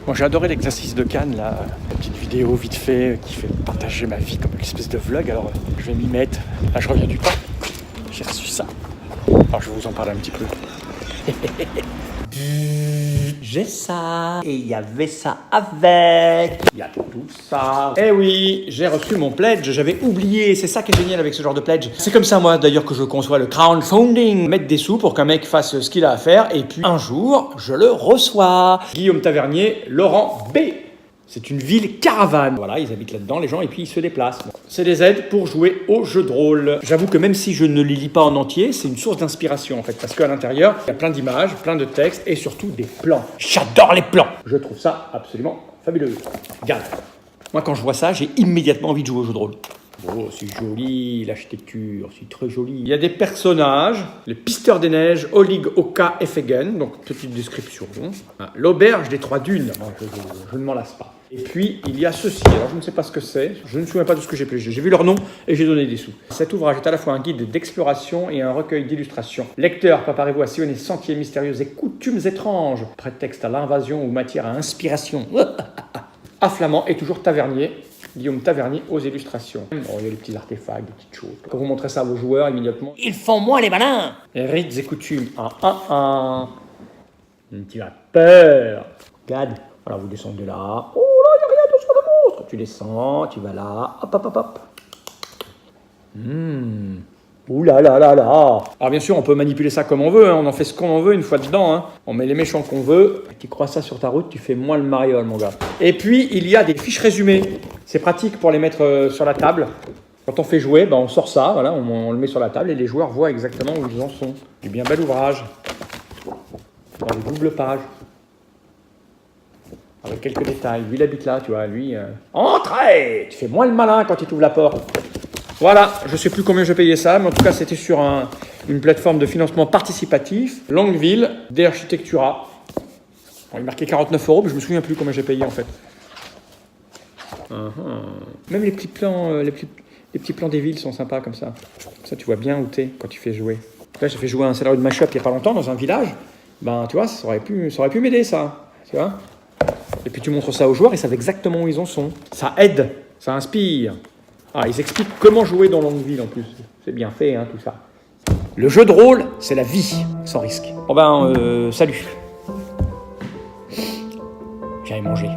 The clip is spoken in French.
Moi j'ai adoré l'exercice de Cannes, là, la petite vidéo vite fait qui fait partager ma vie comme une espèce de vlog, alors je vais m'y mettre. Là je reviens du temps, j'ai reçu ça. Alors je vais vous en parler un petit peu. J'ai ça, et il y avait ça avec, il y a tout ça. Eh oui, j'ai reçu mon pledge, j'avais oublié, c'est ça qui est génial avec ce genre de pledge. C'est comme ça moi d'ailleurs que je conçois le crowdfunding, mettre des sous pour qu'un mec fasse ce qu'il a à faire, et puis un jour, je le reçois. Guillaume Tavernier, Laurent B. C'est une ville caravane. Voilà, ils habitent là-dedans, les gens, et puis ils se déplacent. Bon. C'est des aides pour jouer au jeu de rôle. J'avoue que même si je ne les lis pas en entier, c'est une source d'inspiration en fait, parce qu'à l'intérieur, il y a plein d'images, plein de textes, et surtout des plans. J'adore les plans. Je trouve ça absolument fabuleux. Regarde. Moi, quand je vois ça, j'ai immédiatement envie de jouer au jeu de rôle. Oh, c'est joli, l'architecture, c'est très joli. Il y a des personnages, les pisteurs des neiges, Olig, Oka, Effegen, donc petite description. L'auberge des Trois Dunes, je ne m'en lasse pas. Et puis, il y a ceci, alors je ne sais pas ce que c'est, je ne me souviens pas de ce que j'ai pledgé. J'ai vu leur nom et j'ai donné des sous. Cet ouvrage est à la fois un guide d'exploration et un recueil d'illustrations. Lecteurs, préparez-vous à sillonner sentiers mystérieux et coutumes étranges, prétexte à l'invasion ou matière à inspiration. À Flamand et toujours Tavernier. Guillaume Tavernier aux illustrations. Oh, il y a des petits artefacts, des petites choses. Quand vous montrez ça à vos joueurs, immédiatement, ils font moins les malins. Rites et coutumes. Tu as peur. Regarde. Voilà, vous descendez là. Oh là, il n'y a rien de sur le monstre. Tu descends, tu vas là. Hop, hop, hop, hop. Ouh là là là là. Alors bien sûr, on peut manipuler ça comme on veut, hein. On en fait ce qu'on en veut une fois dedans, hein. On met les méchants qu'on veut. Tu crois ça sur ta route, tu fais moins le mariole, mon gars. Et puis, il y a des fiches résumées. C'est pratique pour les mettre sur la table. Quand on fait jouer, on sort ça, voilà, on le met sur la table et les joueurs voient exactement où ils en sont. Du bien bel ouvrage. Dans les doubles pages. Avec quelques détails. Lui, il habite là, tu vois, lui... Entrez. Tu fais moins le malin quand il t'ouvre la porte. Voilà, je ne sais plus combien je payais ça, mais en tout cas, c'était sur une plateforme de financement participatif. Longueville, De Architectura. Bon, il marquait 49 €, mais je ne me souviens plus combien j'ai payé en fait. Même les petits plans, les petits plans des villes sont sympas comme ça. Comme ça, tu vois bien où t'es quand tu fais jouer. Là, j'ai fait jouer un scénario de mashup il n'y a pas longtemps dans un village. Tu vois, ça aurait pu m'aider, ça. Tu vois. Et puis tu montres ça aux joueurs, ils savent exactement où ils en sont. Ça aide, ça inspire. Ah, ils expliquent comment jouer dans Longueville en plus. C'est bien fait, hein, tout ça. Le jeu de rôle, c'est la vie, sans risque. Salut. J'allais manger.